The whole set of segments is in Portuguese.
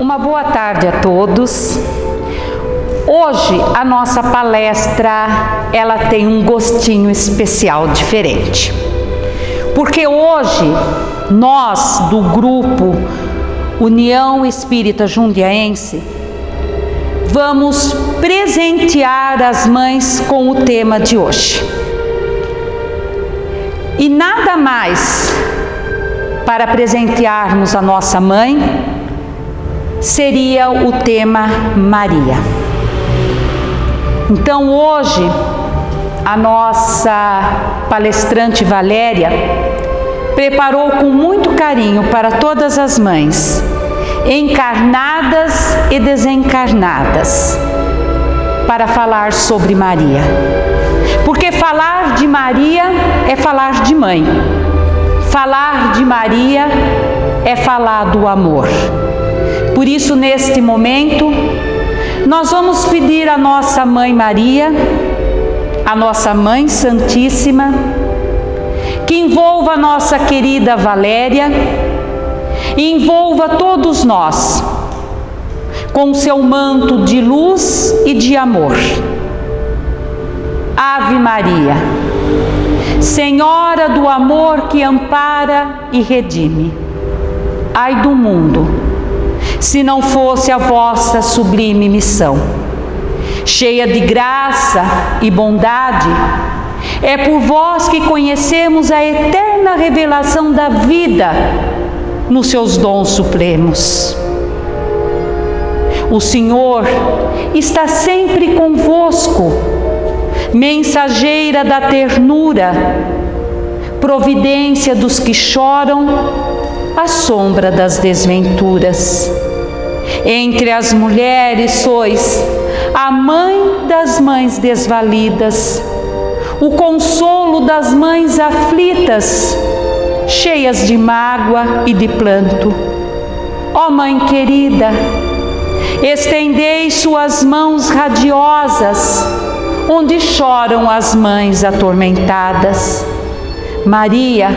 Uma boa tarde a todos. Hoje a nossa palestra, ela tem um gostinho especial diferente. Porque hoje nós do grupo União Espírita Jundiaense vamos presentear as mães com o tema de hoje. E nada mais para presentearmos a nossa mãe seria o tema Maria. Então hoje a nossa palestrante Valéria preparou com muito carinho para todas as mães, encarnadas e desencarnadas, para falar sobre Maria. Porque falar de Maria é falar de mãe. Falar de Maria é falar do amor. Por isso, neste momento, nós vamos pedir à nossa Mãe Maria, a nossa Mãe Santíssima, que envolva a nossa querida Valéria e envolva todos nós com o seu manto de luz e de amor. Ave Maria, Senhora do amor que ampara e redime. Ai do mundo, se não fosse a vossa sublime missão. Cheia de graça e bondade, é por vós que conhecemos a eterna revelação da vida nos seus dons supremos. O Senhor está sempre convosco, mensageira da ternura, providência dos que choram à sombra das desventuras. Entre as mulheres sois a mãe das mães desvalidas, o consolo das mães aflitas, cheias de mágoa e de planto. Ó Mãe querida, estendei suas mãos radiosas, onde choram as mães atormentadas. Maria,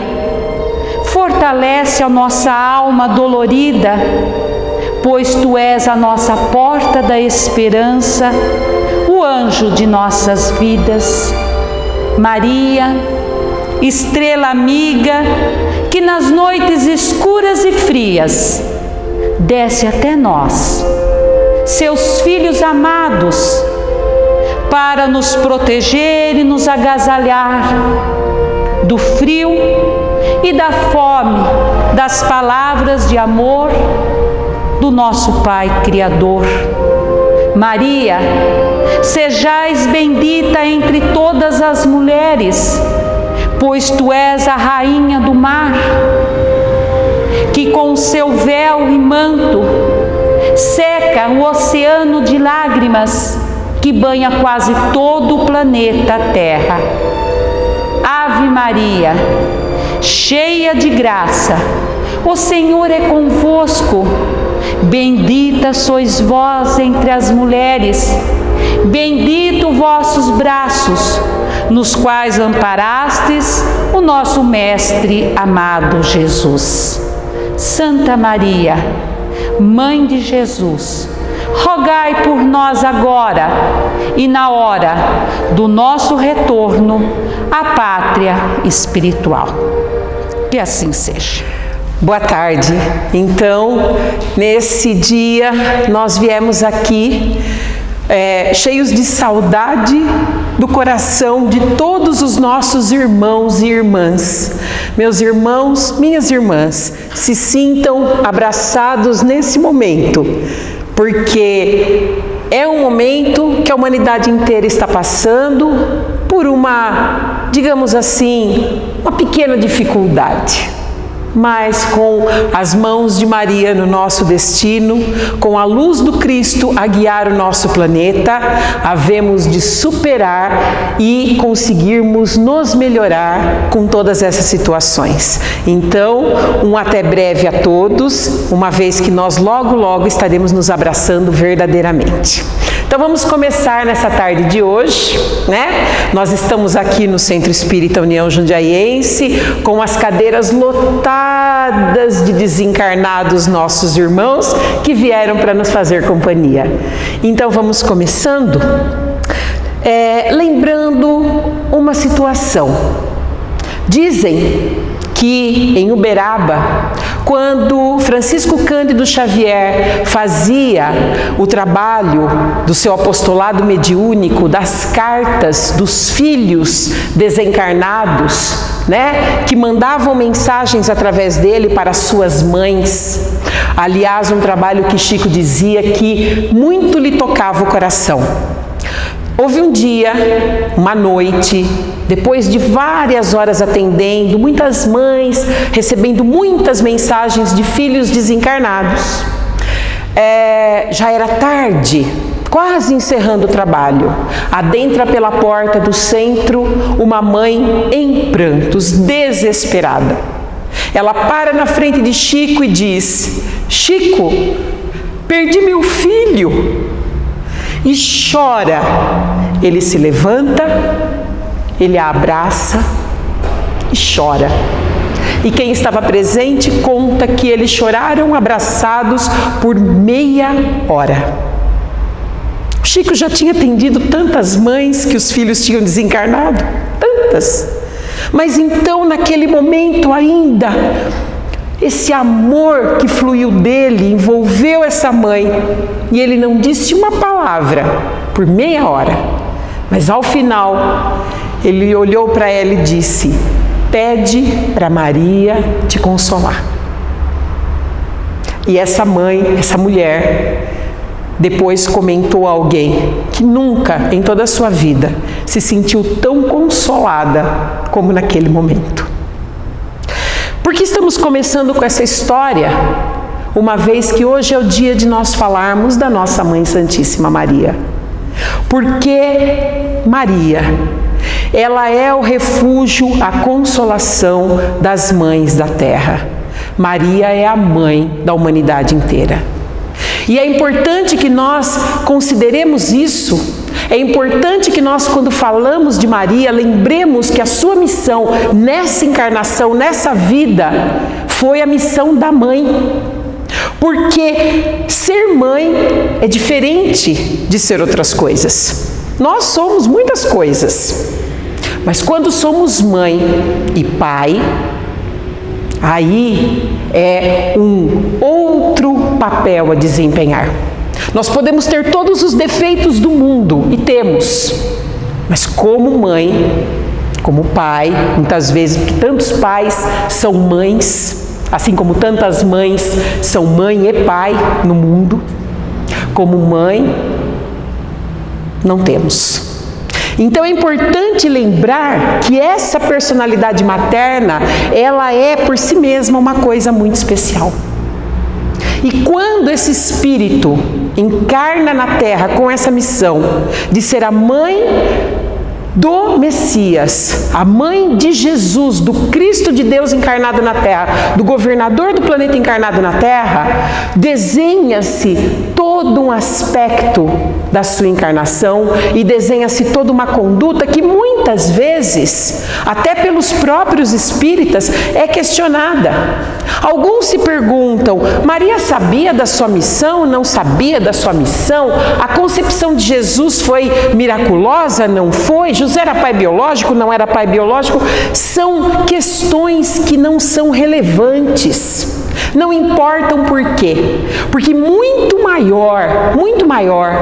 fortalece a nossa alma dolorida, pois Tu és a nossa porta da esperança, o anjo de nossas vidas. Maria, estrela amiga, que nas noites escuras e frias desce até nós, Seus filhos amados, para nos proteger e nos agasalhar do frio e da fome das palavras de amor do nosso Pai Criador. Maria, sejais bendita entre todas as mulheres, pois Tu és a rainha do mar, que com seu véu e manto seca o oceano de lágrimas que banha quase todo o planeta Terra. Ave Maria, cheia de graça, o Senhor é convosco. Bendita sois vós entre as mulheres, bendito vossos braços, nos quais amparastes o nosso Mestre amado Jesus. Santa Maria, Mãe de Jesus, rogai por nós agora e na hora do nosso retorno à pátria espiritual. Que assim seja. Boa tarde. Então, nesse dia, nós viemos aqui cheios de saudade do coração de todos os nossos irmãos e irmãs. Meus irmãos, minhas irmãs, se sintam abraçados nesse momento, porque é um momento que a humanidade inteira está passando por uma, digamos assim, uma pequena dificuldade. Mas com as mãos de Maria no nosso destino, com a luz do Cristo a guiar o nosso planeta, havemos de superar e conseguirmos nos melhorar com todas essas situações. Então, um até breve a todos, uma vez que nós logo estaremos nos abraçando verdadeiramente. Então vamos começar nessa tarde de hoje, né? Nós estamos aqui no Centro Espírita União Jundiaiense, com as cadeiras lotadas de desencarnados nossos irmãos que vieram para nos fazer companhia. Então vamos começando, lembrando uma situação. Dizem que em Uberaba, quando Francisco Cândido Xavier fazia o trabalho do seu apostolado mediúnico, das cartas dos filhos desencarnados, né, que mandavam mensagens através dele para suas mães. Aliás, um trabalho que Chico dizia que muito lhe tocava o coração. Houve um dia, uma noite, depois de várias horas atendendo, muitas mães recebendo muitas mensagens de filhos desencarnados. Já era tarde, quase encerrando o trabalho. Adentra pela porta do centro uma mãe em prantos, desesperada. Ela para na frente de Chico e diz: Chico, perdi meu filho. E chora. Ele se levanta, ele a abraça e chora. E quem estava presente conta que eles choraram abraçados por meia hora. Chico já tinha atendido tantas mães que os filhos tinham desencarnado, tantas. Mas então, naquele momento ainda, esse amor que fluiu dele envolveu essa mãe e ele não disse uma palavra por meia hora, mas ao final ele olhou para ela e disse: pede para Maria te consolar. E essa mãe, essa mulher, depois comentou a alguém que nunca em toda a sua vida se sentiu tão consolada como naquele momento. Por que estamos começando com essa história, uma vez que hoje é o dia de nós falarmos da nossa Mãe Santíssima Maria? Porque Maria, ela é o refúgio, a consolação das mães da terra. Maria é a mãe da humanidade inteira. E é importante que nós consideremos isso. É importante que nós, quando falamos de Maria, lembremos que a sua missão nessa encarnação, nessa vida, foi a missão da mãe. Porque ser mãe é diferente de ser outras coisas. Nós somos muitas coisas, mas quando somos mãe e pai, aí é um outro papel a desempenhar. Nós podemos ter todos os defeitos do mundo, e temos, mas como mãe, como pai, muitas vezes, porque tantos pais são mães, assim como tantas mães são mãe e pai no mundo, como mãe, não temos. Então é importante lembrar que essa personalidade materna, ela é por si mesma uma coisa muito especial. E quando esse espírito encarna na terra com essa missão de ser a mãe do Messias, a mãe de Jesus, do Cristo de Deus encarnado na terra, do governador do planeta encarnado na terra, desenha-se todo um aspecto da sua encarnação e desenha-se toda uma conduta que muitas vezes, até pelos próprios espíritas, é questionada. Alguns se perguntam: Maria sabia da sua missão? Não sabia da sua missão? A concepção de Jesus foi miraculosa? Não foi? José era pai biológico? Não era pai biológico? São questões que não são relevantes. Não importam por quê? Porque muito maior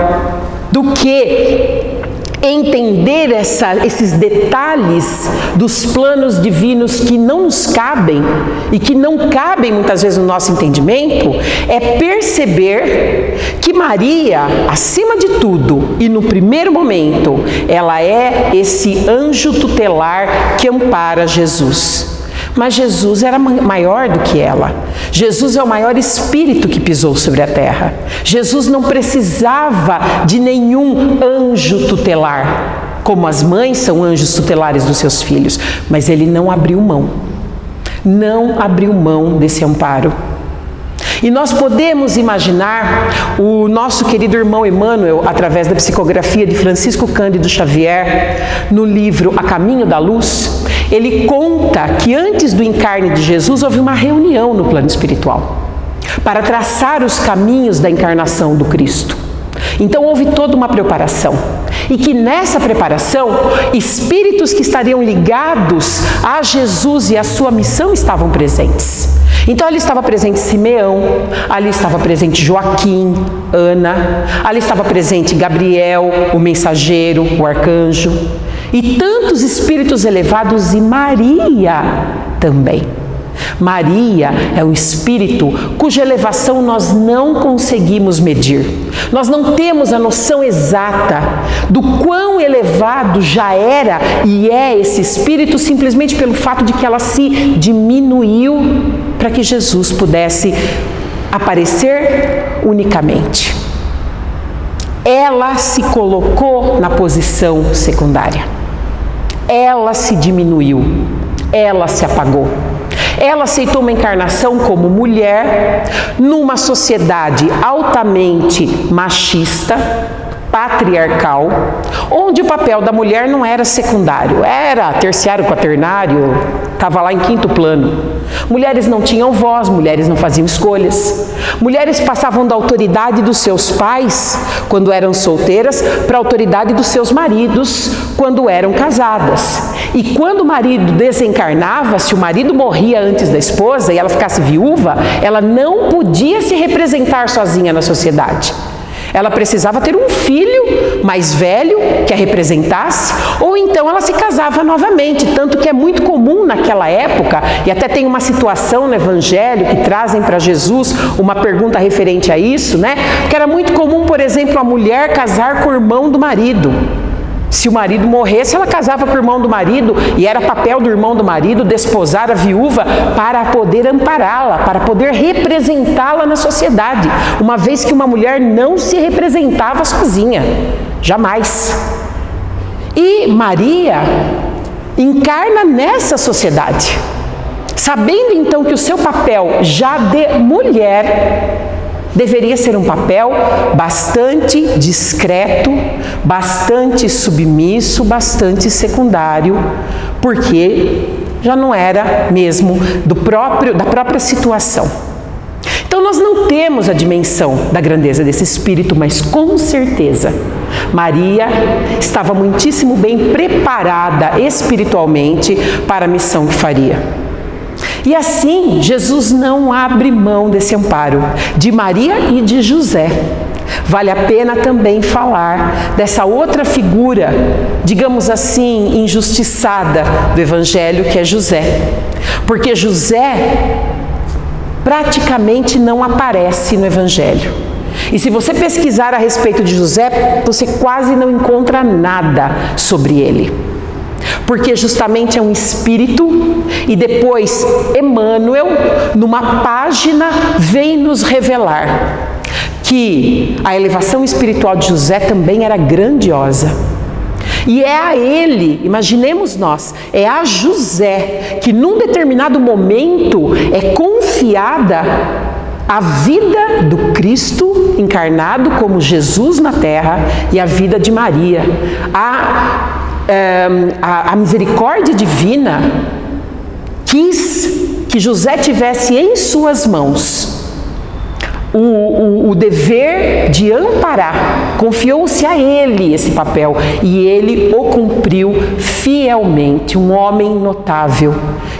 do que entender esses detalhes dos planos divinos que não nos cabem e que não cabem muitas vezes no nosso entendimento, é perceber que Maria, acima de tudo e no primeiro momento, ela é esse anjo tutelar que ampara Jesus. Mas Jesus era maior do que ela. Jesus é o maior espírito que pisou sobre a terra. Jesus não precisava de nenhum anjo tutelar, como as mães são anjos tutelares dos seus filhos, mas ele não abriu mão. Não abriu mão desse amparo. E nós podemos imaginar o nosso querido irmão Emmanuel, através da psicografia de Francisco Cândido Xavier, no livro A Caminho da Luz, ele conta que antes do encarne de Jesus houve uma reunião no plano espiritual para traçar os caminhos da encarnação do Cristo. Então houve toda uma preparação e que nessa preparação espíritos que estariam ligados a Jesus e a sua missão estavam presentes. Então ali estava presente Simeão, ali estava presente Joaquim, Ana, ali estava presente Gabriel, o mensageiro, o arcanjo, e tantos espíritos elevados, e Maria também. Maria é um espírito cuja elevação nós não conseguimos medir. Nós não temos a noção exata do quão elevado já era e é esse espírito, simplesmente pelo fato de que ela se diminuiu para que Jesus pudesse aparecer unicamente. Ela se colocou na posição secundária. Ela se diminuiu. Ela se apagou. Ela aceitou uma encarnação como mulher numa sociedade altamente machista, patriarcal, onde o papel da mulher não era secundário, era terciário, quaternário, estava lá em quinto plano. Mulheres não tinham voz, mulheres não faziam escolhas. Mulheres passavam da autoridade dos seus pais, quando eram solteiras, para a autoridade dos seus maridos, quando eram casadas. E quando o marido desencarnava, se o marido morria antes da esposa e ela ficasse viúva, ela não podia se representar sozinha na sociedade. Ela precisava ter um filho mais velho que a representasse, ou então ela se casava novamente, tanto que é muito comum naquela época, e até tem uma situação no Evangelho que trazem para Jesus uma pergunta referente a isso, né? Que era muito comum, por exemplo, a mulher casar com o irmão do marido. Se o marido morresse, ela casava com o irmão do marido, e era papel do irmão do marido desposar a viúva para poder ampará-la, para poder representá-la na sociedade, uma vez que uma mulher não se representava sozinha, jamais. E Maria encarna nessa sociedade, sabendo então que o seu papel já de mulher deveria ser um papel bastante discreto, bastante submisso, bastante secundário, porque já não era mesmo da própria situação. Então nós não temos a dimensão da grandeza desse espírito, mas com certeza Maria estava muitíssimo bem preparada espiritualmente para a missão que faria. E assim, Jesus não abre mão desse amparo de Maria e de José. Vale a pena também falar dessa outra figura, digamos assim, injustiçada do Evangelho, que é José. Porque José praticamente não aparece no Evangelho. E se você pesquisar a respeito de José, você quase não encontra nada sobre ele. Porque justamente é um espírito, e depois Emmanuel, numa página, vem nos revelar que a elevação espiritual de José também era grandiosa. E é a ele, imaginemos nós, é a José que num determinado momento é confiada a vida do Cristo encarnado como Jesus na terra e a vida de Maria. A misericórdia divina quis que José tivesse em suas mãos o dever de amparar, confiou-se a ele esse papel e ele o cumpriu fielmente, um homem notável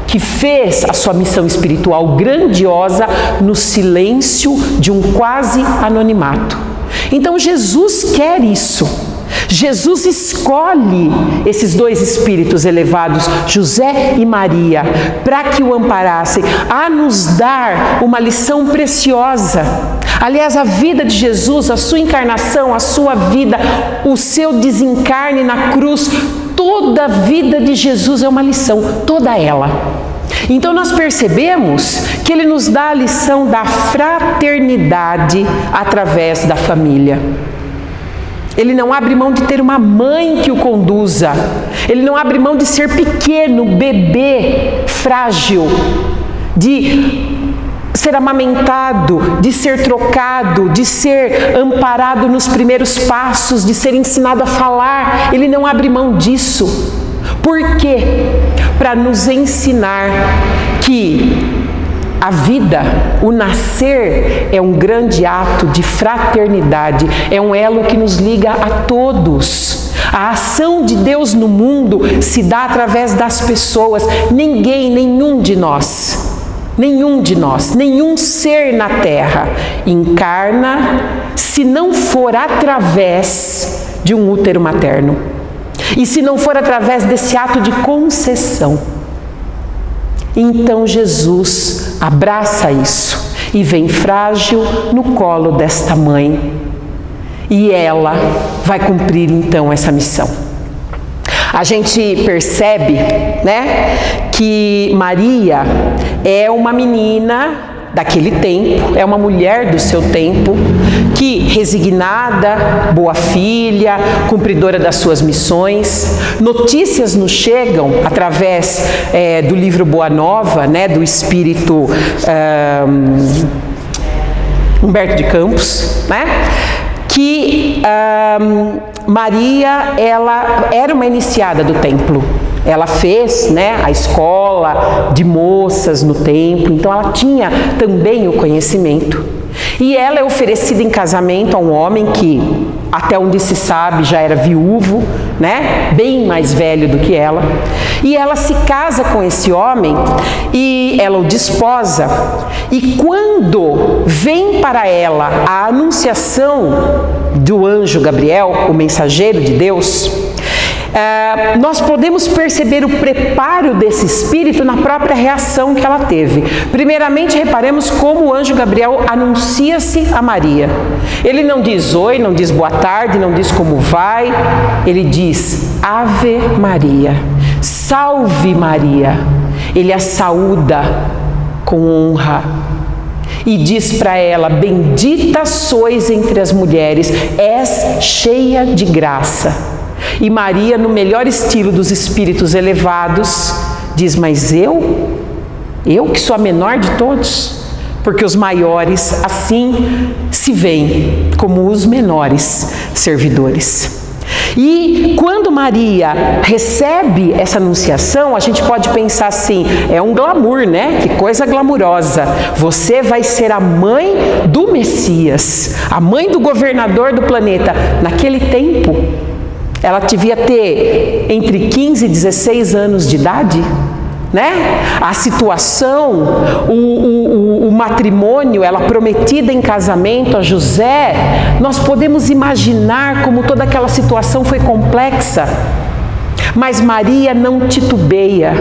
que fez a sua missão espiritual grandiosa no silêncio de um quase anonimato. Então Jesus quer isso. Jesus escolhe esses dois espíritos elevados, José e Maria, para que o amparassem, a nos dar uma lição preciosa. Aliás, a vida de Jesus, a sua encarnação, a sua vida, o seu desencarne na cruz, toda a vida de Jesus é uma lição, toda ela. Então nós percebemos que ele nos dá a lição da fraternidade através da família. Ele não abre mão de ter uma mãe que o conduza. Ele não abre mão de ser pequeno, bebê, frágil, de ser amamentado, de ser trocado, de ser amparado nos primeiros passos, de ser ensinado a falar. Ele não abre mão disso. Por quê? Para nos ensinar que a vida, o nascer, é um grande ato de fraternidade, é um elo que nos liga a todos. A ação de Deus no mundo se dá através das pessoas. Nenhum de nós, nenhum ser na terra encarna se não for através de um útero materno. E se não for através desse ato de concessão. Então Jesus abraça isso e vem frágil no colo desta mãe. E ela vai cumprir então essa missão. A gente percebe, né, que Maria é uma menina daquele tempo, é uma mulher do seu tempo, que resignada, boa filha, cumpridora das suas missões. Notícias nos chegam através do livro Boa Nova, né, do espírito Humberto de Campos, né, que Maria, ela era uma iniciada do templo. Ela fez, né, a escola de moças no templo, então ela tinha também o conhecimento. E ela é oferecida em casamento a um homem que, até onde se sabe, já era viúvo, né, bem mais velho do que ela. E ela se casa com esse homem e ela o desposa. E quando vem para ela a anunciação do anjo Gabriel, o mensageiro de Deus, nós podemos perceber o preparo desse espírito na própria reação que ela teve. Primeiramente, reparemos como o anjo Gabriel anuncia-se a Maria. Ele não diz oi, não diz boa tarde, não diz como vai. Ele diz Ave Maria, salve Maria. Ele a saúda com honra e diz para ela: bendita sois entre as mulheres, és cheia de graça. E Maria, no melhor estilo dos espíritos elevados, diz: mas eu que sou a menor de todos, porque os maiores assim se veem como os menores servidores. E quando Maria recebe essa anunciação, a gente pode pensar assim, é um glamour, né? Que coisa glamurosa. Você vai ser a mãe do Messias, a mãe do governador do planeta. Naquele tempo, ela devia ter entre 15 e 16 anos de idade, né? A situação, o matrimônio, ela prometida em casamento a José, nós podemos imaginar como toda aquela situação foi complexa. Mas Maria não titubeia,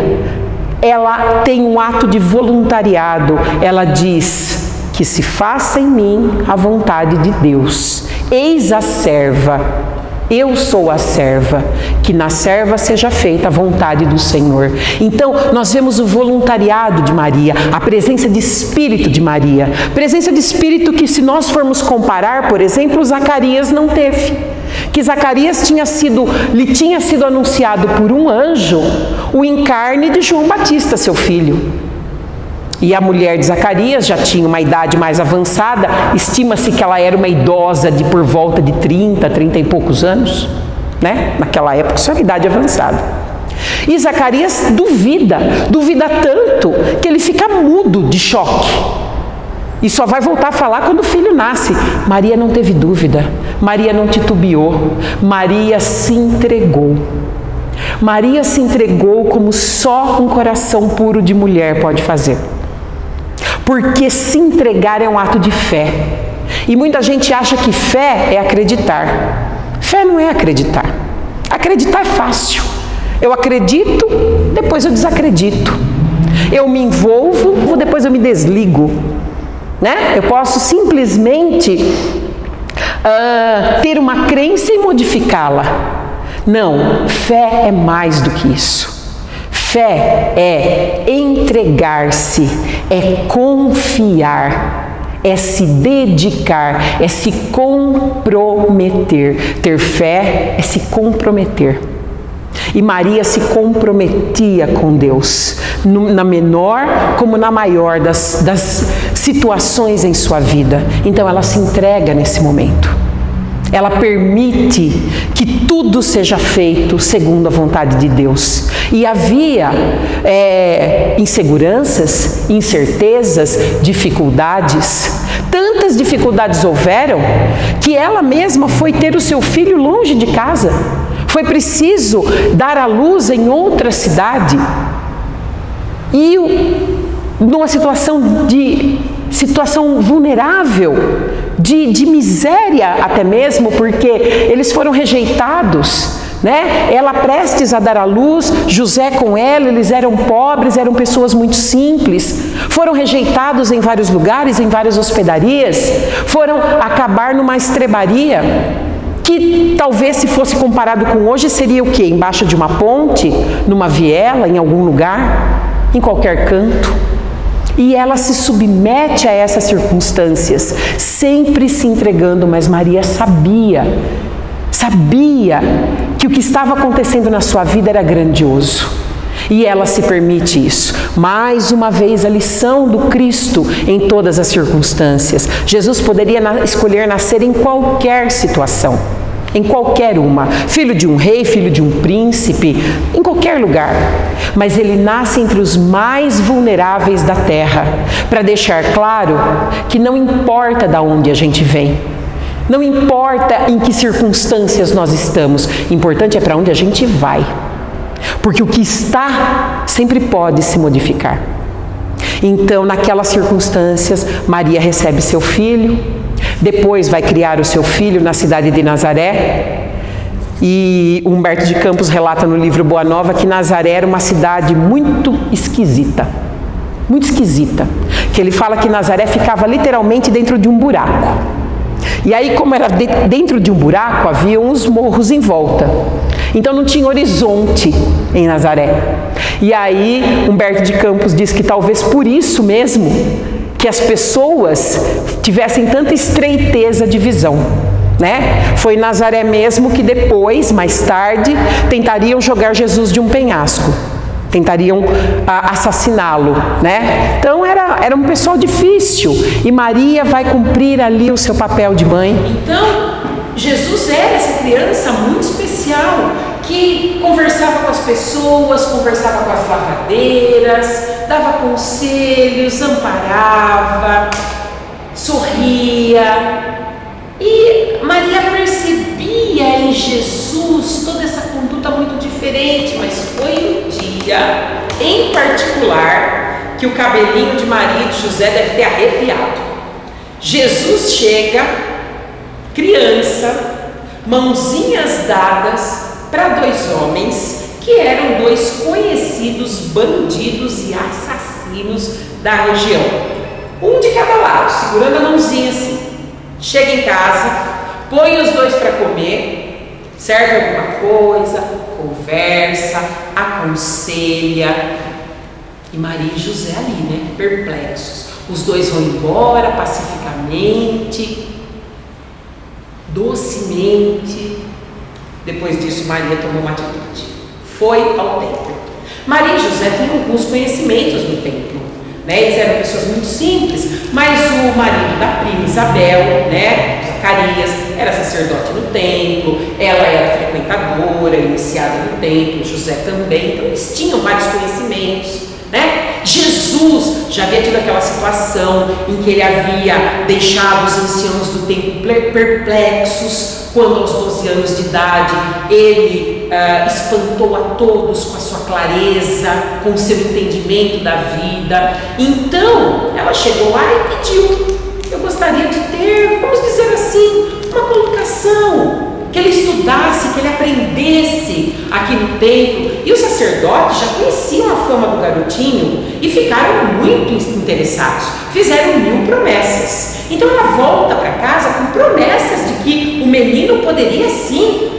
ela tem um ato de voluntariado, ela diz: que se faça em mim a vontade de Deus, eis a serva. Eu sou a serva, que na serva seja feita a vontade do Senhor. Então, nós vemos o voluntariado de Maria, a presença de espírito de Maria. Presença de espírito que, se nós formos comparar, por exemplo, Zacarias não teve. Que Zacarias lhe tinha sido anunciado por um anjo o encarne de João Batista, seu filho. E a mulher de Zacarias já tinha uma idade mais avançada, estima-se que ela era uma idosa de por volta de 30 e poucos anos, né? Naquela época, isso era idade avançada. E Zacarias duvida tanto que ele fica mudo de choque. E só vai voltar a falar quando o filho nasce. Maria não teve dúvida, Maria não titubeou, Maria se entregou. Maria se entregou como só um coração puro de mulher pode fazer. Porque se entregar é um ato de fé. E muita gente acha que fé é acreditar. Fé não é acreditar. Acreditar é fácil. Eu acredito, depois eu desacredito. Eu me envolvo, depois eu me desligo. Né? Eu posso simplesmente ter uma crença e modificá-la. Não, fé é mais do que isso. Fé é entregar-se, é confiar, é se dedicar, é se comprometer. Ter fé é se comprometer. E Maria se comprometia com Deus, na menor como na maior das situações em sua vida. Então ela se entrega nesse momento. Ela permite que tudo seja feito segundo a vontade de Deus. E havia inseguranças, incertezas, dificuldades. Tantas dificuldades houveram que ela mesma foi ter o seu filho longe de casa. Foi preciso dar à luz em outra cidade. E numa situação vulnerável, de miséria até mesmo, porque eles foram rejeitados, né? Ela prestes a dar à luz, José com ela, eles eram pobres, eram pessoas muito simples, foram rejeitados em vários lugares, em várias hospedarias, foram acabar numa estrebaria, que talvez se fosse comparado com hoje seria o quê? Embaixo de uma ponte, numa viela, em algum lugar, em qualquer canto. E ela se submete a essas circunstâncias, sempre se entregando, mas Maria sabia que o que estava acontecendo na sua vida era grandioso. E ela se permite isso. Mais uma vez a lição do Cristo em todas as circunstâncias. Jesus poderia escolher nascer em qualquer situação, em qualquer uma, filho de um rei, filho de um príncipe, em qualquer lugar. Mas ele nasce entre os mais vulneráveis da terra, para deixar claro que não importa de onde a gente vem, não importa em que circunstâncias nós estamos, importante é para onde a gente vai. Porque o que está sempre pode se modificar. Então, naquelas circunstâncias, Maria recebe seu filho, depois vai criar o seu filho na cidade de Nazaré. E Humberto de Campos relata no livro Boa Nova que Nazaré era uma cidade muito esquisita, que ele fala que Nazaré ficava literalmente dentro de um buraco. E aí, como era dentro de um buraco, havia uns morros em volta. Então não tinha horizonte em Nazaré. E aí Humberto de Campos diz que talvez por isso mesmo que as pessoas tivessem tanta estreiteza de visão, né? Foi em Nazaré mesmo que depois, mais tarde, tentariam jogar Jesus de um penhasco. Tentariam assassiná-lo, né? Então era um pessoal difícil. E Maria vai cumprir ali o seu papel de mãe. Então, Jesus era essa criança muito especial, que conversava com as pessoas, conversava com as lavadeiras, dava conselhos, amparava, sorria. E Maria percebia em Jesus toda essa conduta muito diferente, mas foi um dia, em particular, que o cabelinho de Maria e de José deve ter arrepiado. Jesus chega, criança, mãozinhas dadas para dois homens que eram dois conhecidos bandidos e assassinos da região. Um de cada lado, segurando a mãozinha assim. Chega em casa, põe os dois para comer, serve alguma coisa, conversa, aconselha. E Maria e José ali, né, perplexos. Os dois vão embora pacificamente, docemente. Depois disso, Maria tomou uma atitude. Foi ao templo. Maria e José tinham alguns conhecimentos no templo, né? Eles eram pessoas muito simples, mas o marido da prima Isabel, né, Zacarias, era sacerdote no templo, ela era frequentadora, iniciada no templo, José também, então eles tinham vários conhecimentos, né? Jesus já havia tido aquela situação em que ele havia deixado os anciãos do templo perplexos, quando aos 12 anos de idade ele espantou a todos com a sua clareza, com o seu entendimento da vida. Então ela chegou lá e pediu: eu gostaria de ter, vamos dizer assim, uma colocação, que ele estudasse, que ele aprendesse aqui no templo. E os sacerdotes já conheciam a fama do garotinho e ficaram muito interessados, fizeram 1000 promessas. Então ela volta para casa com promessas de que o menino poderia sim,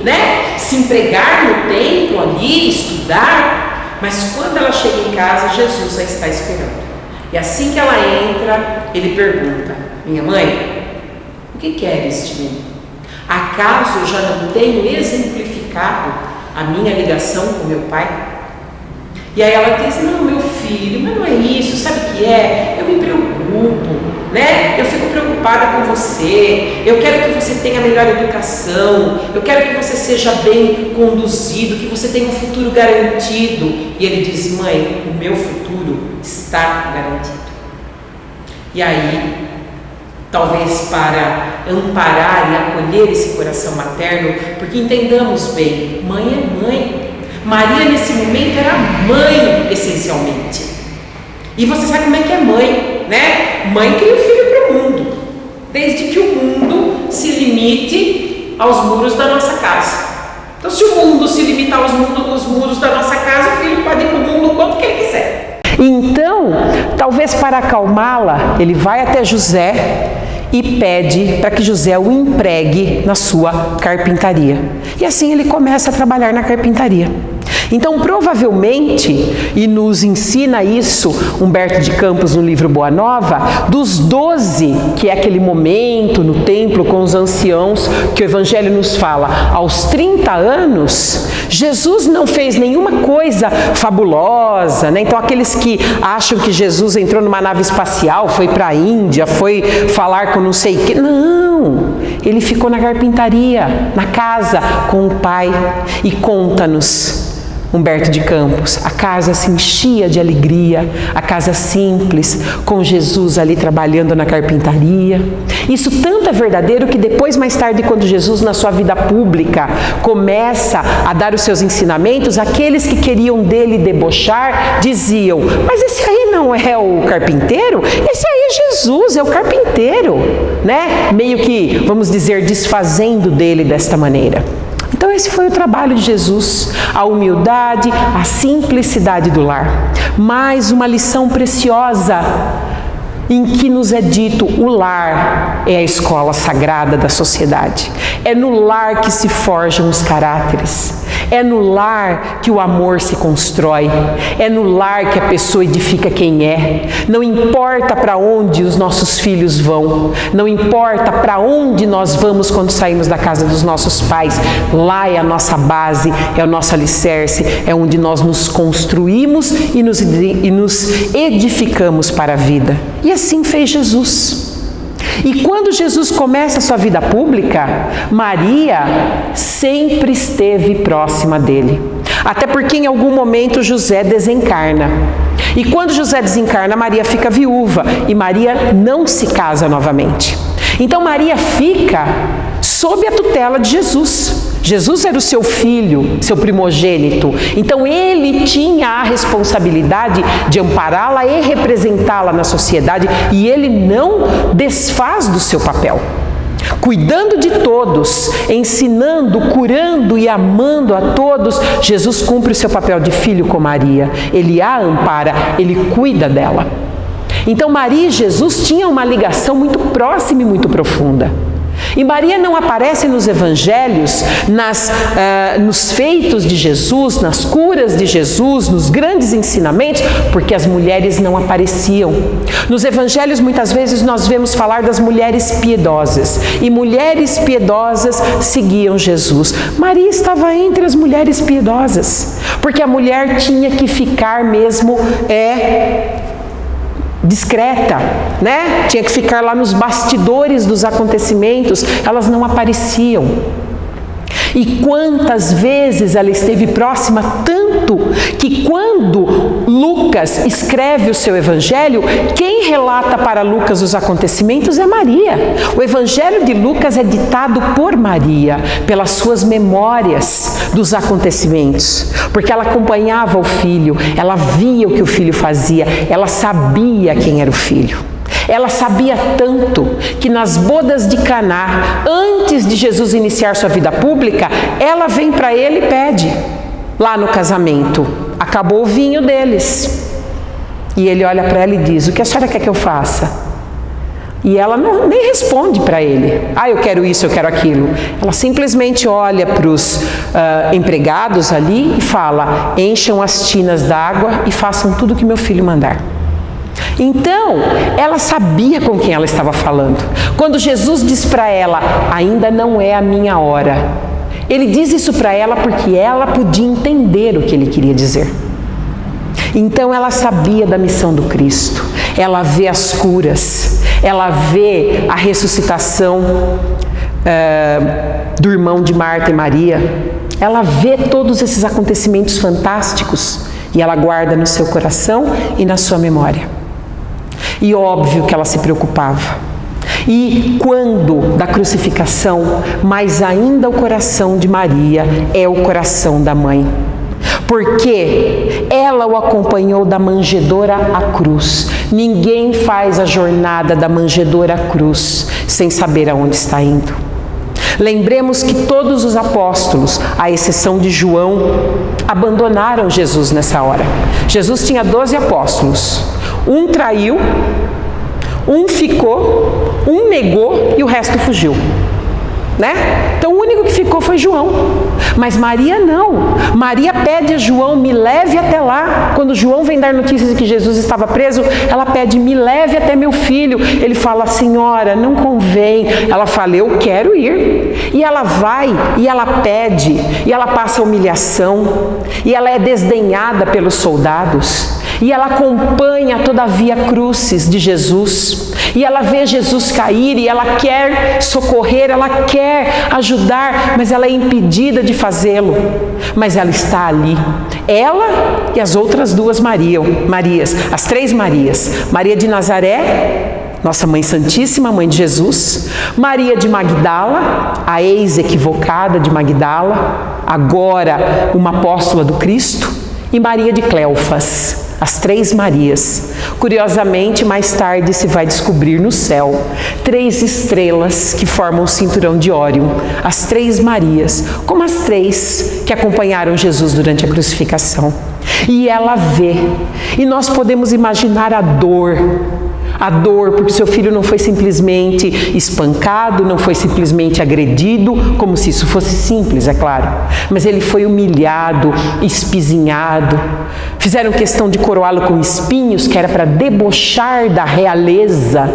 se empregar no templo ali, estudar. Mas quando ela chega em casa, Jesus já está esperando. E assim que ela entra, ele pergunta: minha mãe, o que queres de mim? Acaso eu já não tenho exemplificado a minha ligação com meu pai? E aí ela diz: não, meu filho, mas não é isso, sabe o que é? Eu me preocupo, eu fico preocupada com você, eu quero que você tenha a melhor educação, eu quero que você seja bem conduzido, que você tenha um futuro garantido. E ele diz: mãe, o meu futuro está garantido. E aí, talvez para amparar e acolher esse coração materno, porque entendamos bem, mãe é mãe. Maria nesse momento era mãe essencialmente. E você sabe como é que é mãe, Mãe cria o filho para o mundo, desde que o mundo se limite aos muros da nossa casa. Então, se o mundo se limitar aos muros da nossa casa, o filho pode ir para o mundo o quanto que ele quiser. Então, talvez para acalmá-la, ele vai até José e pede para que José o empregue na sua carpintaria. E assim ele começa a trabalhar na carpintaria. Então, provavelmente, e nos ensina isso Humberto de Campos no livro Boa Nova, dos 12, que é aquele momento no templo com os anciãos, que o Evangelho nos fala, aos 30 anos, Jesus não fez nenhuma coisa fabulosa, Então, aqueles que acham que Jesus entrou numa nave espacial, foi para a Índia, foi falar com não sei o que, não! Ele ficou na carpintaria, na casa, com o Pai, e conta-nos Humberto de Campos, a casa se enchia de alegria, a casa simples, com Jesus ali trabalhando na carpintaria. Isso tanto é verdadeiro que depois, mais tarde, quando Jesus na sua vida pública começa a dar os seus ensinamentos, aqueles que queriam dele debochar diziam: mas esse aí não é o carpinteiro? Esse aí é Jesus, é o carpinteiro, Meio que, vamos dizer, desfazendo dele desta maneira. Então esse foi o trabalho de Jesus, a humildade, a simplicidade do lar. Mais uma lição preciosa em que nos é dito: o lar é a escola sagrada da sociedade. É no lar que se forjam os caráteres. É no lar que o amor se constrói. É no lar que a pessoa edifica quem é. Não importa para onde os nossos filhos vão. Não importa para onde nós vamos quando saímos da casa dos nossos pais. Lá é a nossa base, é o nosso alicerce, é onde nós nos construímos e nos edificamos para a vida. E assim fez Jesus. E quando Jesus começa a sua vida pública, Maria sempre esteve próxima dele. Até porque em algum momento José desencarna. E quando José desencarna, Maria fica viúva e Maria não se casa novamente. Então Maria fica sob a tutela de Jesus. Jesus era o seu filho, seu primogênito. Então ele tinha a responsabilidade de ampará-la e representá-la na sociedade, e ele não desfaz do seu papel. Cuidando de todos, ensinando, curando e amando a todos, Jesus cumpre o seu papel de filho com Maria. Ele a ampara, ele cuida dela. Então Maria e Jesus tinham uma ligação muito próxima e muito profunda. E Maria não aparece nos evangelhos, nos feitos de Jesus, nas curas de Jesus, nos grandes ensinamentos, porque as mulheres não apareciam. Nos evangelhos, muitas vezes, nós vemos falar das mulheres piedosas. E mulheres piedosas seguiam Jesus. Maria estava entre as mulheres piedosas, porque a mulher tinha que ficar mesmo discreta, Tinha que ficar lá nos bastidores dos acontecimentos, elas não apareciam. E quantas vezes ela esteve próxima, tanto que quando Lucas escreve o seu evangelho, quem relata para Lucas os acontecimentos é Maria. O evangelho de Lucas é ditado por Maria, pelas suas memórias dos acontecimentos, porque ela acompanhava o filho, ela via o que o filho fazia, ela sabia quem era o filho. Ela sabia tanto que nas bodas de Caná, antes de Jesus iniciar sua vida pública, ela vem para ele e pede, lá no casamento, acabou o vinho deles. E ele olha para ela e diz: o que a senhora quer que eu faça? E ela nem responde para ele: eu quero isso, eu quero aquilo. Ela simplesmente olha para os empregados ali e fala: encham as tinas d'água e façam tudo o que meu filho mandar. Então, ela sabia com quem ela estava falando. Quando Jesus diz para ela: ainda não é a minha hora, ele diz isso para ela porque ela podia entender o que ele queria dizer. Então ela sabia da missão do Cristo. Ela vê as curas, ela vê a ressuscitação do irmão de Marta e Maria. Ela vê todos esses acontecimentos fantásticos e ela guarda no seu coração e na sua memória. E óbvio que ela se preocupava. E quando da crucificação, mais ainda o coração de Maria é o coração da mãe. Porque ela o acompanhou da manjedoura à cruz. Ninguém faz a jornada da manjedoura à cruz sem saber aonde está indo. Lembremos que todos os apóstolos, à exceção de João, abandonaram Jesus nessa hora. Jesus tinha 12 apóstolos. Um traiu, um ficou, um negou e o resto fugiu. Então o único que ficou foi João. Mas Maria não. Maria pede a João: me leve até lá. Quando João vem dar notícias de que Jesus estava preso, ela pede: me leve até meu filho. Ele fala: senhora, não convém. Ela fala: eu quero ir. E ela vai, e ela pede, e ela passa humilhação, e ela é desdenhada pelos soldados, e ela acompanha toda a via crucis de Jesus, e ela vê Jesus cair, e ela quer socorrer, ela quer ajudar, mas ela é impedida de fazê-lo. Mas ela está ali, ela e as outras duas Marias, as 3 Marias: Maria de Nazaré, nossa Mãe Santíssima, Mãe de Jesus; Maria de Magdala, a ex-equivocada de Magdala, agora uma apóstola do Cristo; e Maria de Cleofas. As 3 Marias. Curiosamente, mais tarde se vai descobrir no céu 3 estrelas que formam o cinturão de Órion. As 3 Marias, como as 3 que acompanharam Jesus durante a crucificação. E ela vê. E nós podemos imaginar a dor, porque seu filho não foi simplesmente espancado, não foi simplesmente agredido, como se isso fosse simples, é claro. Mas ele foi humilhado, espizinhado. Fizeram questão de coroá-lo com espinhos, que era para debochar da realeza,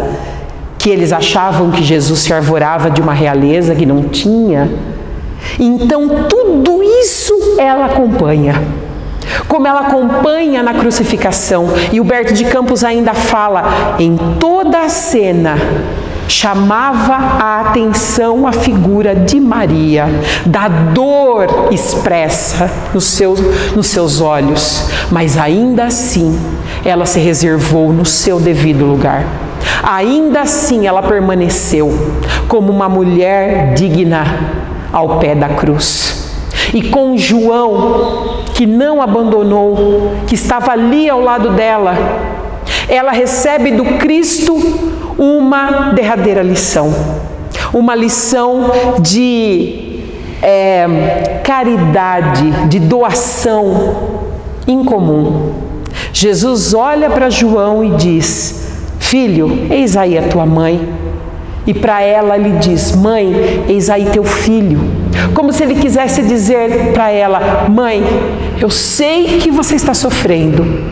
que eles achavam que Jesus se arvorava de uma realeza que não tinha. Então tudo isso ela acompanha. Como ela acompanha na crucificação. E Humberto de Campos ainda fala: em toda a cena chamava a atenção a figura de Maria, da dor expressa nos seus olhos, mas ainda assim ela se reservou no seu devido lugar. Ainda assim ela permaneceu como uma mulher digna ao pé da cruz. E com João, que não abandonou, que estava ali ao lado dela, ela recebe do Cristo uma derradeira lição. Uma lição de caridade, de doação incomum. Jesus olha para João e diz: filho, eis aí a tua mãe. E para ela ele diz: mãe, eis aí teu filho. Como se ele quisesse dizer para ela: mãe, eu sei que você está sofrendo,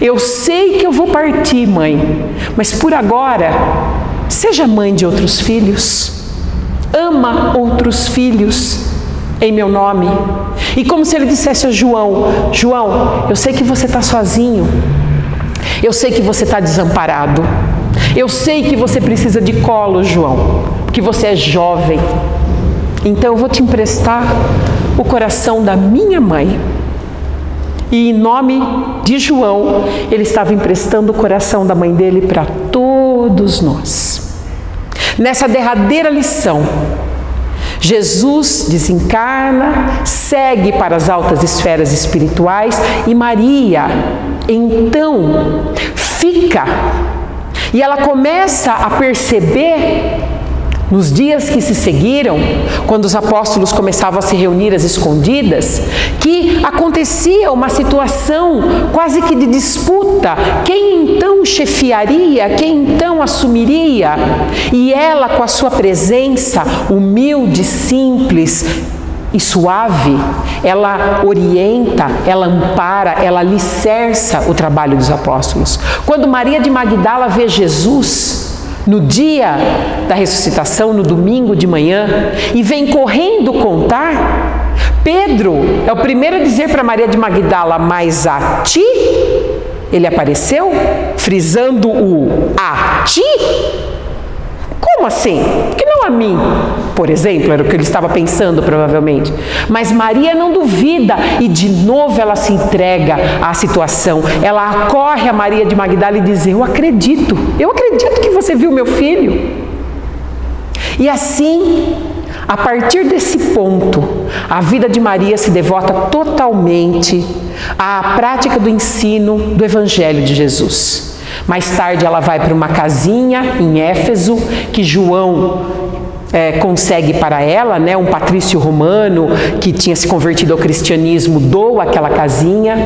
eu sei que eu vou partir, mãe, mas por agora, seja mãe de outros filhos, ama outros filhos em meu nome. E como se ele dissesse a João: João, eu sei que você está sozinho, eu sei que você está desamparado, eu sei que você precisa de colo, João, porque você é jovem. Então eu vou te emprestar o coração da minha mãe. E em nome de João, ele estava emprestando o coração da mãe dele para todos nós. Nessa derradeira lição, Jesus desencarna, segue para as altas esferas espirituais e Maria, então, fica E ela começa a perceber, nos dias que se seguiram, quando os apóstolos começavam a se reunir às escondidas, que acontecia uma situação quase que de disputa. Quem então chefiaria? Quem então assumiria? E ela, com a sua presença humilde, simples e suave, ela orienta, ela ampara, ela alicerça o trabalho dos apóstolos. Quando Maria de Magdala vê Jesus no dia da ressuscitação, no domingo de manhã, e vem correndo contar, Pedro é o primeiro a dizer para Maria de Magdala: mas a ti ele apareceu, frisando o a ti? Como assim? Por que não a mim? Por exemplo, era o que ele estava pensando provavelmente. Mas Maria não duvida e de novo ela se entrega à situação. Ela acorre a Maria de Magdala e diz: eu acredito que você viu meu filho. E assim, a partir desse ponto, a vida de Maria se devota totalmente à prática do ensino do Evangelho de Jesus. Mais tarde ela vai para uma casinha em Éfeso, que João consegue para ela, né? Um patrício romano que tinha se convertido ao cristianismo doa aquela casinha.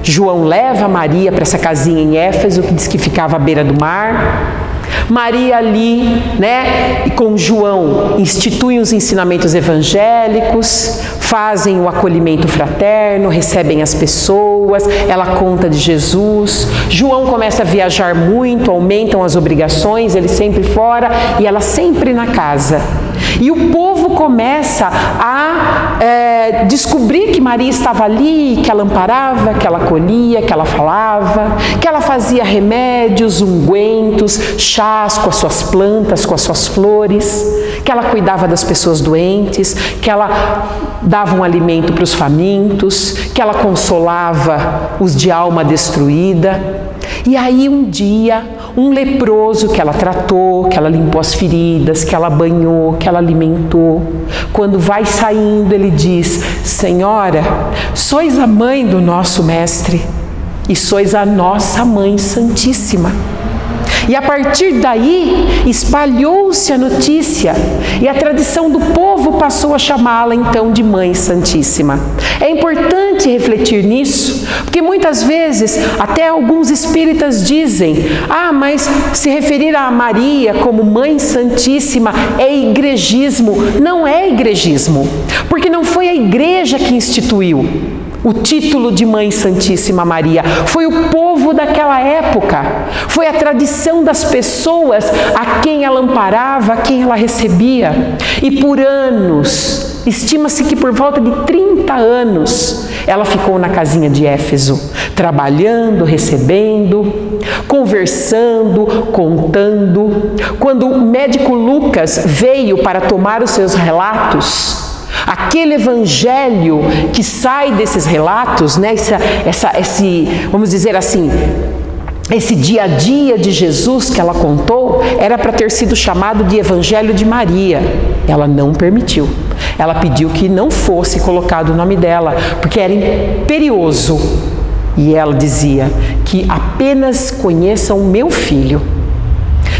João leva Maria para essa casinha em Éfeso, que diz que ficava à beira do mar. Maria ali, né, e com João, instituem os ensinamentos evangélicos, fazem o acolhimento fraterno, recebem as pessoas, ela conta de Jesus. João começa a viajar muito, aumentam as obrigações, ele sempre fora e ela sempre na casa. E o povo começa a descobrir que Maria estava ali, que ela amparava, que ela acolhia, que ela falava, que ela fazia remédios, ungüentos, chás com as suas plantas, com as suas flores, que ela cuidava das pessoas doentes, que ela dava um alimento para os famintos, que ela consolava os de alma destruída. E aí um dia, um leproso que ela tratou, que ela limpou as feridas, que ela banhou, que ela alimentou, quando vai saindo ele diz: Senhora, sois a mãe do nosso mestre e sois a nossa mãe santíssima. E a partir daí espalhou-se a notícia e a tradição do povo passou a chamá-la então de Mãe Santíssima. É importante refletir nisso, porque muitas vezes até alguns espíritas dizem: mas se referir a Maria como Mãe Santíssima é igregismo. Não é igregismo, porque não foi a igreja que instituiu o título de Mãe Santíssima Maria, foi o povo daquela época, foi a tradição das pessoas a quem ela amparava, a quem ela recebia. E por anos, estima-se que por volta de 30 anos, ela ficou na casinha de Éfeso, trabalhando, recebendo, conversando, contando. Quando o médico Lucas veio para tomar os seus relatos, aquele evangelho que sai desses relatos, né, vamos dizer assim, esse dia a dia de Jesus que ela contou, era para ter sido chamado de Evangelho de Maria. Ela não permitiu. Ela pediu que não fosse colocado o nome dela, porque era imperioso. E ela dizia que apenas conheçam o meu filho.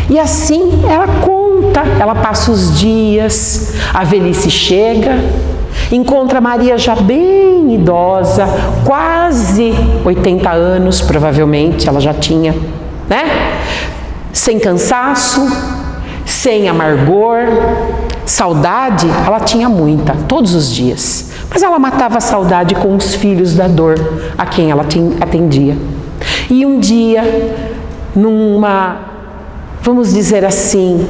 E assim ela conta, ela passa os dias, a velhice chega, encontra Maria já bem idosa, quase 80 anos, provavelmente ela já tinha, né? Sem cansaço, sem amargor, saudade, ela tinha muita, todos os dias. Mas ela matava a saudade com os filhos da dor a quem ela atendia. E um dia, vamos dizer assim,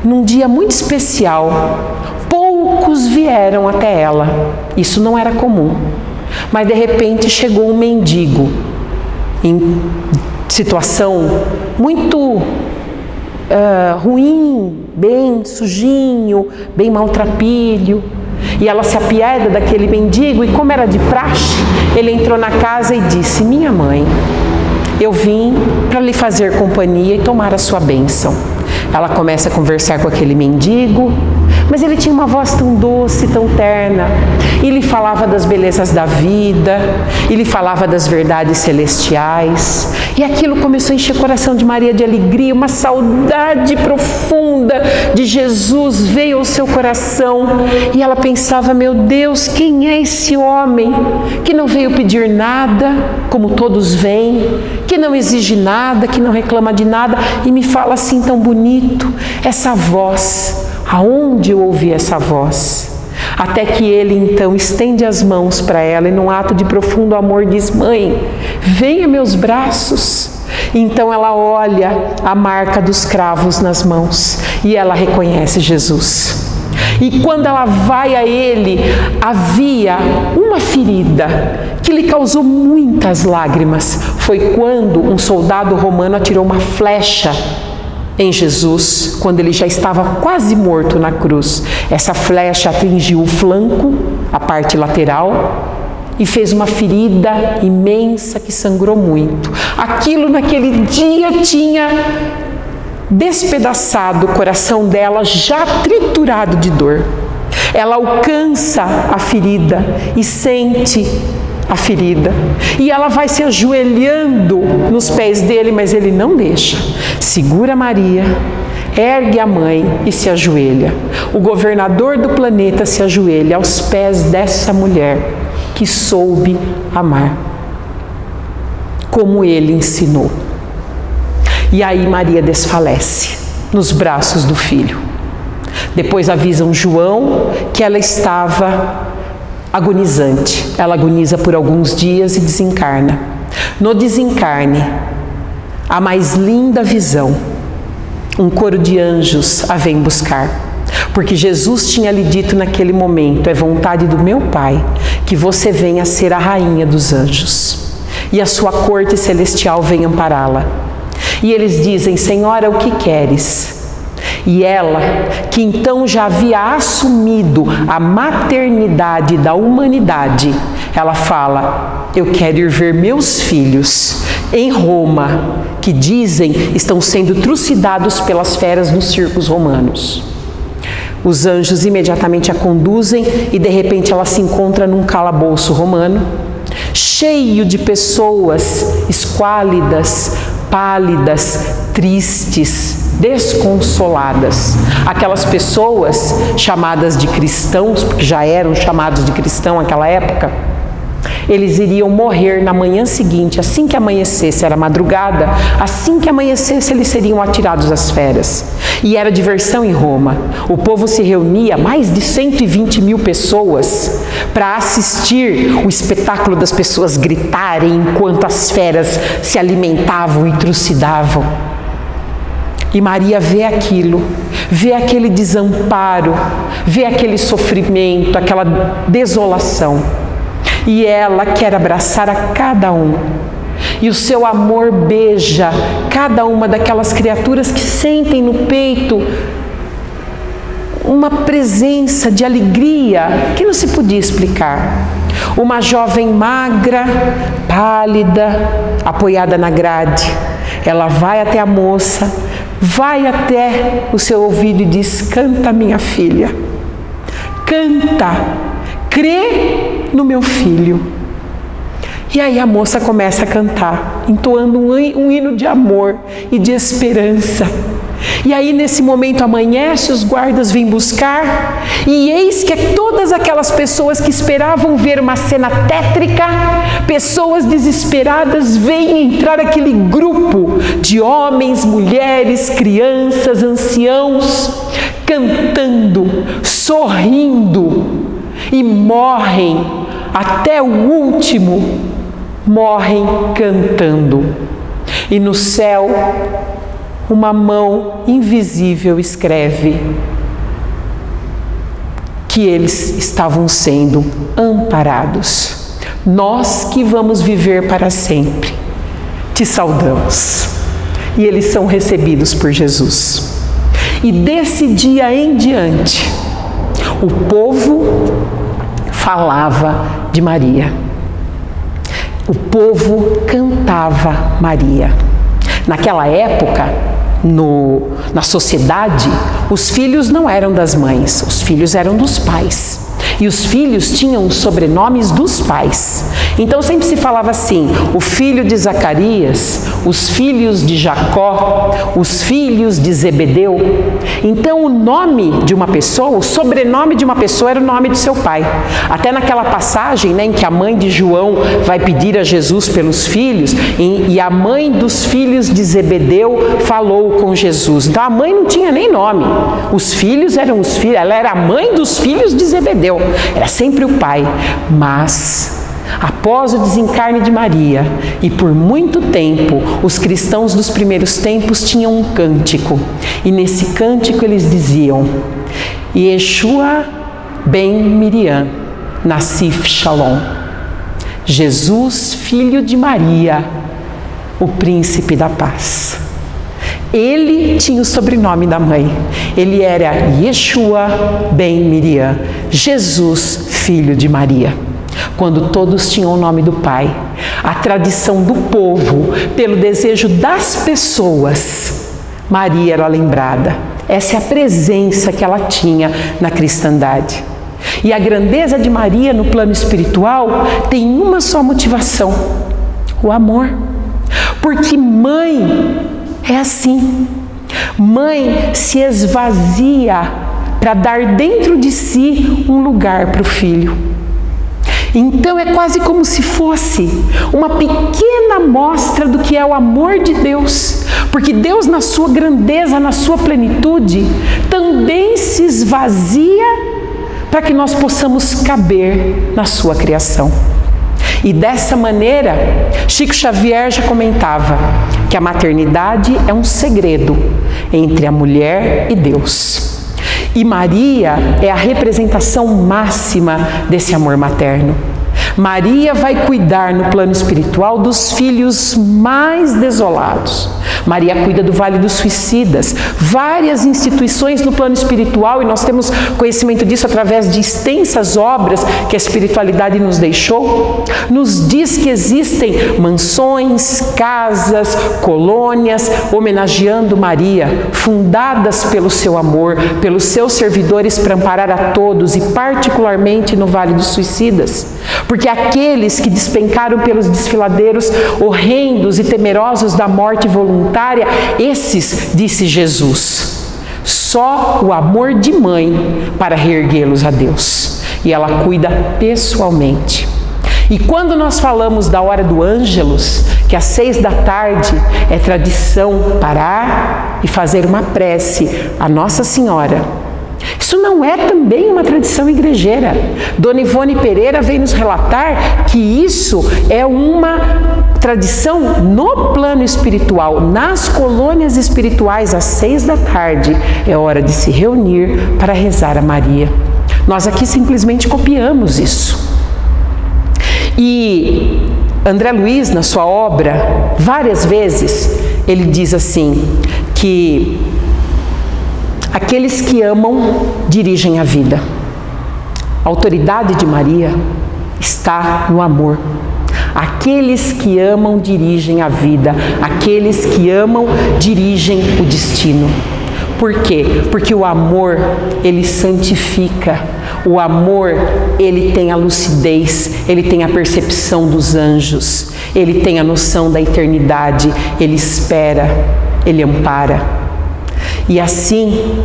num dia muito especial, poucos vieram até ela. Isso não era comum. Mas de repente chegou um mendigo, em situação muito ruim, bem sujinho, bem maltrapilho. E ela se apieda daquele mendigo e, como era de praxe, ele entrou na casa e disse: minha mãe, eu vim para lhe fazer companhia e tomar a sua bênção. Ela começa a conversar com aquele mendigo, mas ele tinha uma voz tão doce, tão terna. Ele falava das belezas da vida, ele falava das verdades celestiais, e aquilo começou a encher o coração de Maria de alegria, uma saudade profunda de Jesus veio ao seu coração, e ela pensava: meu Deus, quem é esse homem que não veio pedir nada, como todos vêm, que não exige nada, que não reclama de nada, e me fala assim tão bonito, essa voz, aonde eu ouvi essa voz? Até que ele então estende as mãos para ela e num ato de profundo amor diz: mãe, venha meus braços. Então ela olha a marca dos cravos nas mãos e ela reconhece Jesus. E quando ela vai a ele, havia uma ferida que lhe causou muitas lágrimas. Foi quando um soldado romano atirou uma flecha em Jesus, quando ele já estava quase morto na cruz. Essa flecha atingiu o flanco, a parte lateral, e fez uma ferida imensa que sangrou muito. Aquilo naquele dia tinha despedaçado o coração dela, já triturado de dor. Ela alcança a ferida e sente a ferida, e ela vai se ajoelhando nos pés dele, mas ele não deixa. Segura Maria, ergue a mãe e se ajoelha. O governador do planeta se ajoelha aos pés dessa mulher que soube amar, como ele ensinou. E aí Maria desfalece nos braços do filho. Depois avisam João que ela estava agonizante. Ela agoniza por alguns dias e desencarna. No desencarne, a mais linda visão, um coro de anjos a vem buscar, porque Jesus tinha lhe dito naquele momento: é vontade do meu Pai que você venha ser a rainha dos anjos e a sua corte celestial venha ampará-la. E eles dizem: Senhora, o que queres? E ela, que então já havia assumido a maternidade da humanidade, ela fala: eu quero ir ver meus filhos em Roma, que dizem estão sendo trucidados pelas feras nos circos romanos. Os anjos imediatamente a conduzem e de repente ela se encontra num calabouço romano, cheio de pessoas esquálidas, pálidas, tristes, desconsoladas. Aquelas pessoas chamadas de cristãos, porque já eram chamados de cristão naquela época, eles iriam morrer na manhã seguinte, assim que amanhecesse, era madrugada, assim que amanhecesse eles seriam atirados às feras. E era diversão em Roma. O povo se reunia, mais de 120 mil pessoas, para assistir o espetáculo das pessoas gritarem enquanto as feras se alimentavam e trucidavam. E Maria vê aquilo, vê aquele desamparo, vê aquele sofrimento, aquela desolação. E ela quer abraçar a cada um. E o seu amor beija cada uma daquelas criaturas que sentem no peito uma presença de alegria que não se podia explicar. Uma jovem magra, pálida, apoiada na grade. Ela vai até a moça, vai até o seu ouvido e diz: canta, minha filha, canta, crê no meu filho. E aí a moça começa a cantar, entoando um hino de amor e de esperança. E aí nesse momento amanhece, os guardas vêm buscar, e eis que todas aquelas pessoas que esperavam ver uma cena tétrica, pessoas desesperadas, veem entrar aquele grupo de homens, mulheres, crianças, anciãos, cantando, sorrindo, e morrem, até o último, morrem cantando. E no céu, uma mão invisível escreve que eles estavam sendo amparados. Nós que vamos viver para sempre, te saudamos. E eles são recebidos por Jesus. E desse dia em diante, o povo falava de Maria. O povo cantava Maria. Naquela época, na sociedade, os filhos não eram das mães, os filhos eram dos pais. E os filhos tinham os sobrenomes dos pais. Então sempre se falava assim: o filho de Zacarias, os filhos de Jacó, os filhos de Zebedeu. Então o nome de uma pessoa, o sobrenome de uma pessoa era o nome do seu pai. Até naquela passagem, né, em que a mãe de João vai pedir a Jesus pelos filhos, e a mãe dos filhos de Zebedeu falou com Jesus. Então a mãe não tinha nem nome. Os filhos eram os filhos, ela era a mãe dos filhos de Zebedeu. Era sempre o pai. Mas após o desencarne de Maria, e por muito tempo, os cristãos dos primeiros tempos tinham um cântico. E nesse cântico eles diziam: Yeshua ben Miriam, Nassif Shalom. Jesus, filho de Maria, o príncipe da paz. Ele tinha o sobrenome da mãe. Ele era Yeshua ben Miriam, Jesus, filho de Maria. Quando todos tinham o nome do pai, a tradição do povo, pelo desejo das pessoas, Maria era lembrada. Essa é a presença que ela tinha na cristandade. E a grandeza de Maria no plano espiritual tem uma só motivação: o amor. Porque mãe é assim. Mãe se esvazia para dar dentro de si um lugar para o filho. Então é quase como se fosse uma pequena amostra do que é o amor de Deus. Porque Deus, na sua grandeza, na sua plenitude, também se esvazia para que nós possamos caber na sua criação. E dessa maneira, Chico Xavier já comentava que a maternidade é um segredo entre a mulher e Deus. E Maria é a representação máxima desse amor materno. Maria vai cuidar no plano espiritual dos filhos mais desolados. Maria cuida do Vale dos Suicidas, várias instituições no plano espiritual, e nós temos conhecimento disso através de extensas obras que a espiritualidade nos deixou, nos diz que existem mansões, casas, colônias, homenageando Maria, fundadas pelo seu amor, pelos seus servidores para amparar a todos, e particularmente no Vale dos Suicidas. Porque aqueles que despencaram pelos desfiladeiros horrendos e temerosos da morte voluntária, esses, disse Jesus, só o amor de mãe para reerguê-los a Deus. E ela cuida pessoalmente. E quando nós falamos da hora do Ângelus, que às 6 da tarde é tradição parar e fazer uma prece à Nossa Senhora, isso não é também uma tradição igrejeira. Dona Ivone Pereira vem nos relatar que isso é uma tradição no plano espiritual. Nas colônias espirituais, às 6 da tarde, é hora de se reunir para rezar a Maria. Nós aqui simplesmente copiamos isso. E André Luiz, na sua obra, várias vezes, ele diz assim, que aqueles que amam dirigem a vida. A autoridade de Maria está no amor. Aqueles que amam dirigem a vida. Aqueles que amam dirigem o destino. Por quê? Porque o amor, ele santifica. O amor, ele tem a lucidez, ele tem a percepção dos anjos, ele tem a noção da eternidade, ele espera, ele ampara. E assim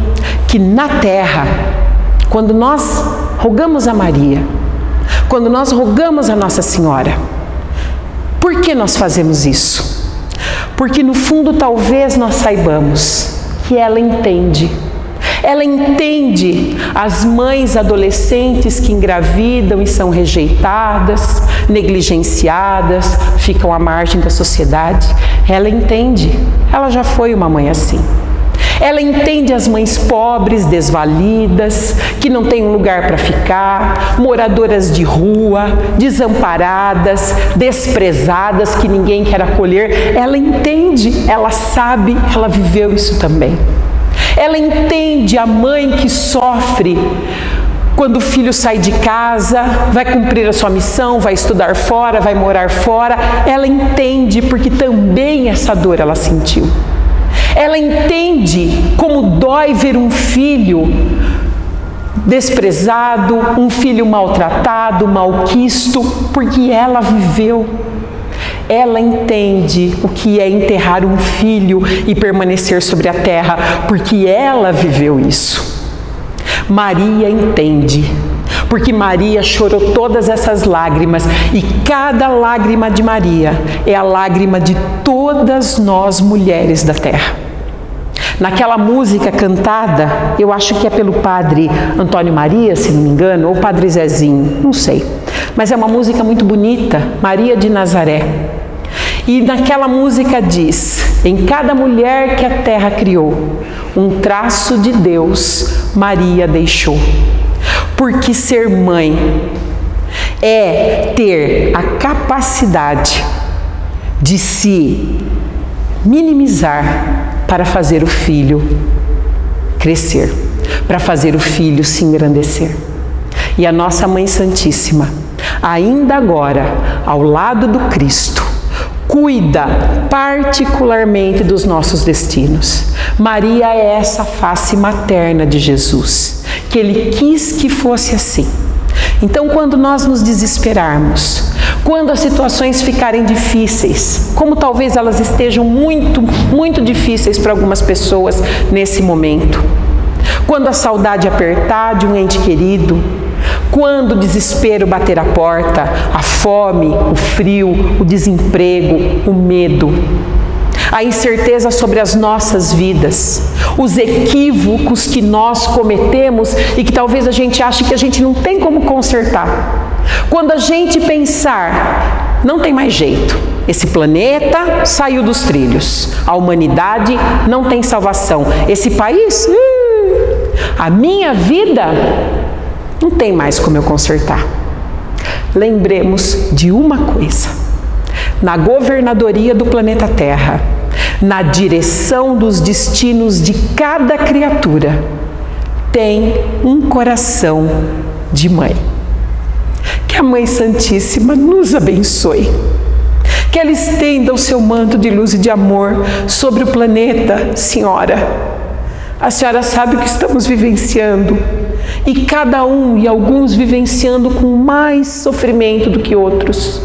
que na terra, quando nós rogamos a Maria, quando nós rogamos a Nossa Senhora, por que nós fazemos isso? Porque no fundo talvez nós saibamos que ela entende. Ela entende as mães adolescentes que engravidam e são rejeitadas, negligenciadas, ficam à margem da sociedade. Ela entende. Ela já foi uma mãe assim. Ela entende as mães pobres, desvalidas, que não têm um lugar para ficar, moradoras de rua, desamparadas, desprezadas, que ninguém quer acolher. Ela entende, ela sabe, ela viveu isso também. Ela entende a mãe que sofre quando o filho sai de casa, vai cumprir a sua missão, vai estudar fora, vai morar fora. Ela entende porque também essa dor ela sentiu. Ela entende como dói ver um filho desprezado, um filho maltratado, malquisto, porque ela viveu. Ela entende o que é enterrar um filho e permanecer sobre a terra, porque ela viveu isso. Maria entende, porque Maria chorou todas essas lágrimas, e cada lágrima de Maria é a lágrima de todas nós mulheres da terra. Naquela música cantada, eu acho que é pelo padre Antônio Maria, se não me engano, ou padre Zezinho, não sei, mas é uma música muito bonita, Maria de Nazaré. E naquela música diz: em cada mulher que a terra criou, um traço de Deus Maria deixou. Porque ser mãe é ter a capacidade de se minimizar para fazer o filho crescer, para fazer o filho se engrandecer. E a nossa Mãe Santíssima, ainda agora, ao lado do Cristo, cuida particularmente dos nossos destinos. Maria é essa face materna de Jesus, que Ele quis que fosse assim. Então, quando nós nos desesperarmos, quando as situações ficarem difíceis, como talvez elas estejam muito difíceis para algumas pessoas nesse momento, quando a saudade apertar de um ente querido, quando o desespero bater a porta, a fome, o frio, o desemprego, o medo, a incerteza sobre as nossas vidas, os equívocos que nós cometemos e que talvez a gente ache que a gente não tem como consertar. Quando a gente pensar, não tem mais jeito, esse planeta saiu dos trilhos, a humanidade não tem salvação, esse país, a minha vida, não tem mais como eu consertar. Lembremos de uma coisa: na governadoria do planeta Terra, na direção dos destinos de cada criatura, tem um coração de mãe. Que a Mãe Santíssima nos abençoe. Que ela estenda o seu manto de luz e de amor sobre o planeta, Senhora. A Senhora sabe o que estamos vivenciando. E cada um e alguns vivenciando com mais sofrimento do que outros.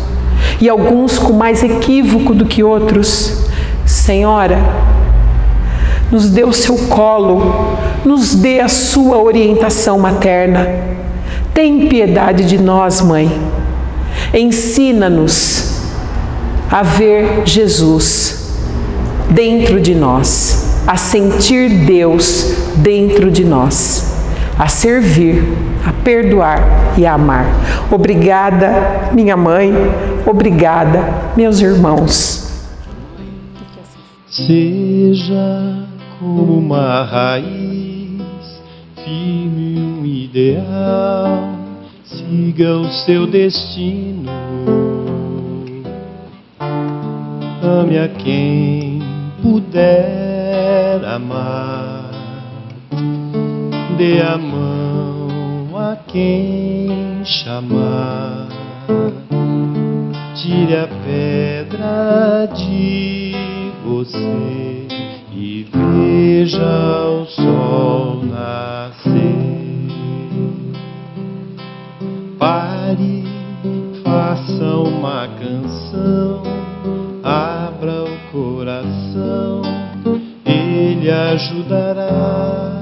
E alguns com mais equívoco do que outros. Senhora, nos dê o seu colo, nos dê a sua orientação materna. Tem piedade de nós, Mãe. Ensina-nos a ver Jesus dentro de nós, a sentir Deus dentro de nós, a servir, a perdoar e a amar. Obrigada, minha mãe. Obrigada, meus irmãos. Seja como uma raiz, firme um ideal, siga o seu destino. Ame a quem puder amar, dê a mão a quem chamar, tire a pedra de você e veja o sol nascer. Pare, faça uma canção, abra o coração, Ele ajudará.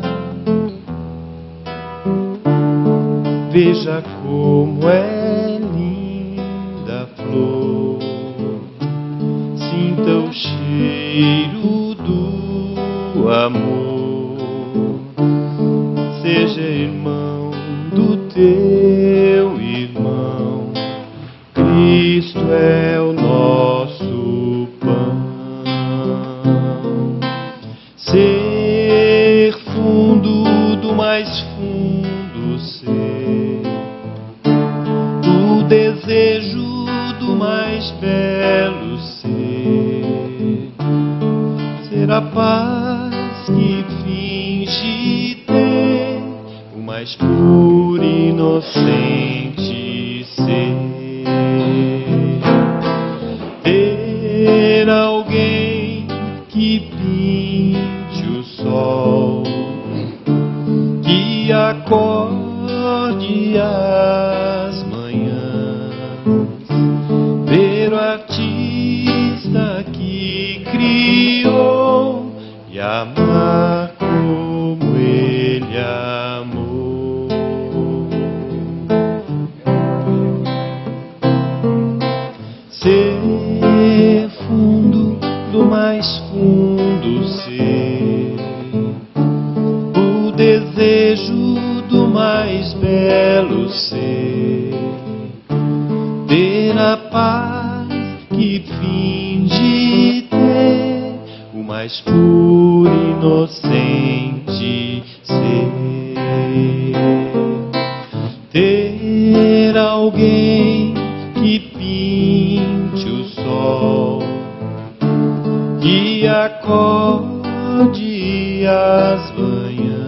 Veja como é linda a flor, sinta o cheiro do amor, seja irmão do teu irmão, Cristo é o nosso pão. Ser fundo do mais fundo ser, o desejo do mais belo ser, ser a paz que finge ter, o mais puro e inocente ser, ter alguém que pinta que criou e amar como Ele amou. Ser fundo do mais fundo ser, o desejo do mais belo ser, ter a paz que finge ter, o mais puro e inocente ser, ter alguém que pinte o sol, que acorde as manhãs,